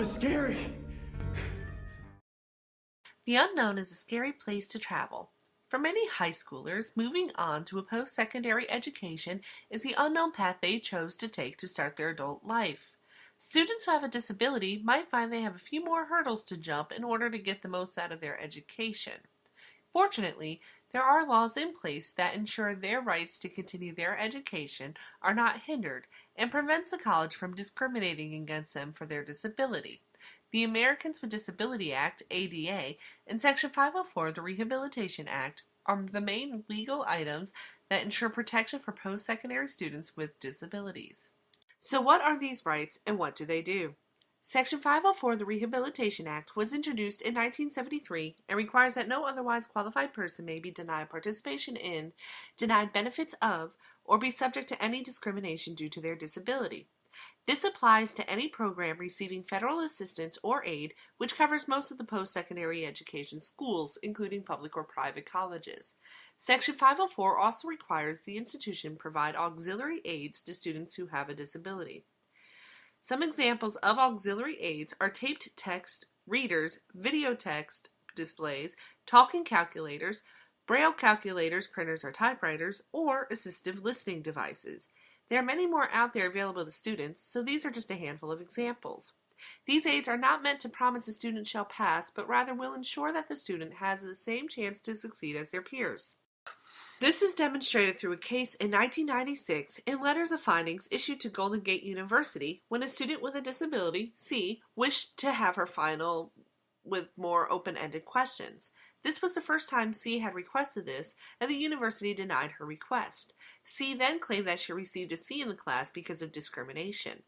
was scary. The unknown is a scary place to travel. For many high schoolers, moving on to a post-secondary education is the unknown path they chose to take to start their adult life. Students who have a disability might find they have a few more hurdles to jump in order to get the most out of their education. Fortunately, there are laws in place that ensure their rights to continue their education are not hindered and prevents the college from discriminating against them for their disability. The Americans with Disability Act, ADA, and Section 504 of the Rehabilitation Act are the main legal items that ensure protection for post-secondary students with disabilities. So what are these rights and what do they do? Section 504 of the Rehabilitation Act was introduced in 1973 and requires that no otherwise qualified person may be denied participation in, denied benefits of, or be subject to any discrimination due to their disability. This applies to any program receiving federal assistance or aid, which covers most of the post-secondary education schools, including public or private colleges. Section 504 also requires the institution provide auxiliary aids to students who have a disability. Some examples of auxiliary aids are taped text readers, video text displays, talking calculators, braille calculators, printers or typewriters, or assistive listening devices. There are many more out there available to students, so these are just a handful of examples. These aids are not meant to promise a student shall pass, but rather will ensure that the student has the same chance to succeed as their peers. This is demonstrated through a case in 1996 in letters of findings issued to Golden Gate University when a student with a disability, C, wished to have her final with more open-ended questions. This was the first time C had requested this, and the university denied her request. C then claimed that she received a C in the class because of discrimination.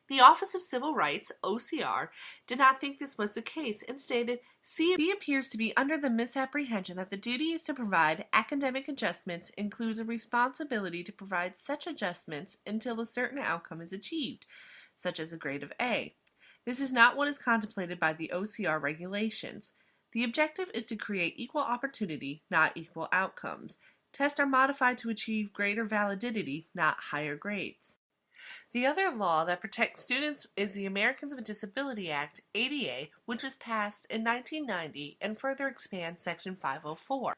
The Office of Civil Rights, OCR, did not think this was the case and stated, C appears to be under the misapprehension that the duty is to provide academic adjustments includes a responsibility to provide such adjustments until a certain outcome is achieved, such as a grade of A. This is not what is contemplated by the OCR regulations. The objective is to create equal opportunity, not equal outcomes. Tests are modified to achieve greater validity, not higher grades. The other law that protects students is the Americans with Disability Act, ADA, which was passed in 1990 and further expands Section 504.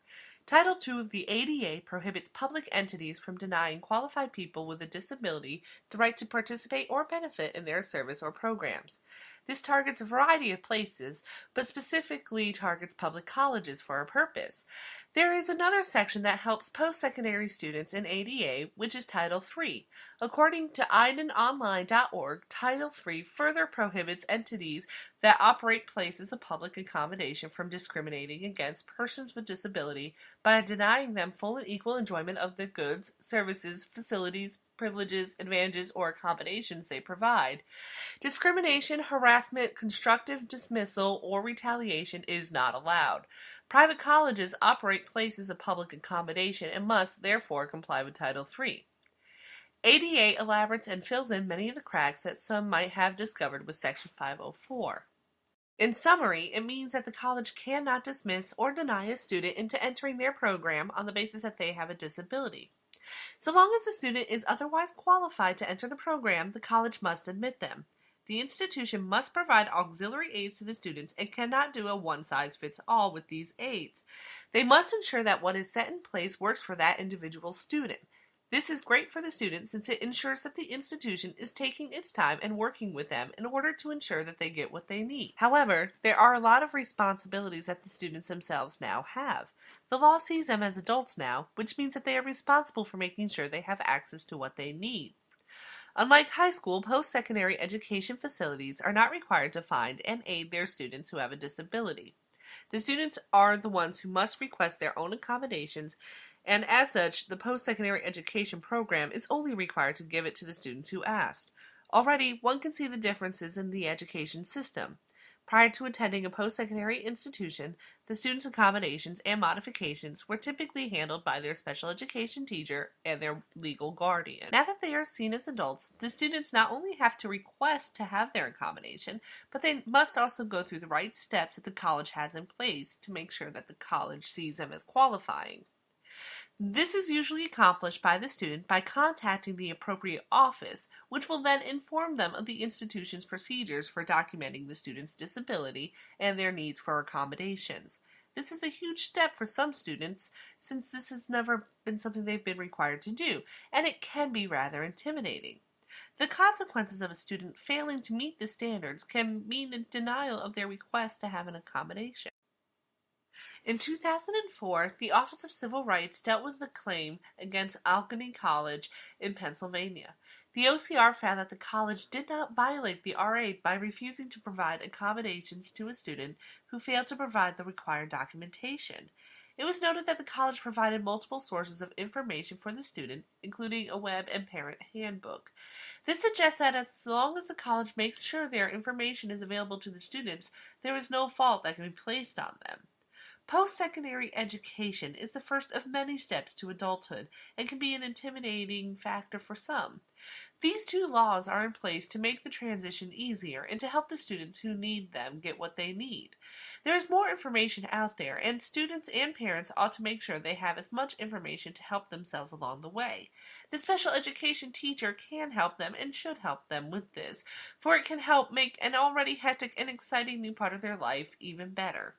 Title II of the ADA prohibits public entities from denying qualified people with a disability the right to participate or benefit in their service or programs. This targets a variety of places, but specifically targets public colleges for a purpose. There is another section that helps post-secondary students in ADA, which is Title III. According to idenonline.org, Title III further prohibits entities that operate places of public accommodation from discriminating against persons with disability by denying them full and equal enjoyment of the goods, services, facilities, privileges, advantages, or accommodations they provide. Discrimination, harassment, constructive dismissal, or retaliation is not allowed. Private colleges operate places of public accommodation and must, therefore, comply with Title III. ADA elaborates and fills in many of the cracks that some might have discovered with Section 504. In summary, it means that the college cannot dismiss or deny a student into entering their program on the basis that they have a disability. So long as the student is otherwise qualified to enter the program, the college must admit them. The institution must provide auxiliary aids to the students and cannot do a one-size-fits-all with these aids. They must ensure that what is set in place works for that individual student. This is great for the students since it ensures that the institution is taking its time and working with them in order to ensure that they get what they need. However, there are a lot of responsibilities that the students themselves now have. The law sees them as adults now, which means that they are responsible for making sure they have access to what they need. Unlike high school, post-secondary education facilities are not required to find and aid their students who have a disability. The students are the ones who must request their own accommodations, and as such, the post-secondary education program is only required to give it to the students who asked. Already, one can see the differences in the education system. Prior to attending a post-secondary institution, the students' accommodations and modifications were typically handled by their special education teacher and their legal guardian. Now that they are seen as adults, the students not only have to request to have their accommodation, but they must also go through the right steps that the college has in place to make sure that the college sees them as qualifying. This is usually accomplished by the student by contacting the appropriate office, which will then inform them of the institution's procedures for documenting the student's disability and their needs for accommodations. This is a huge step for some students since this has never been something they've been required to do, and it can be rather intimidating. The consequences of a student failing to meet the standards can mean a denial of their request to have an accommodation. In 2004, the Office of Civil Rights dealt with a claim against Allegheny College in Pennsylvania. The OCR found that the college did not violate the RA by refusing to provide accommodations to a student who failed to provide the required documentation. It was noted that the college provided multiple sources of information for the student, including a web and parent handbook. This suggests that as long as the college makes sure their information is available to the students, there is no fault that can be placed on them. Post-secondary education is the first of many steps to adulthood and can be an intimidating factor for some. These two laws are in place to make the transition easier and to help the students who need them get what they need. There is more information out there, and students and parents ought to make sure they have as much information to help themselves along the way. The special education teacher can help them and should help them with this, for it can help make an already hectic and exciting new part of their life even better.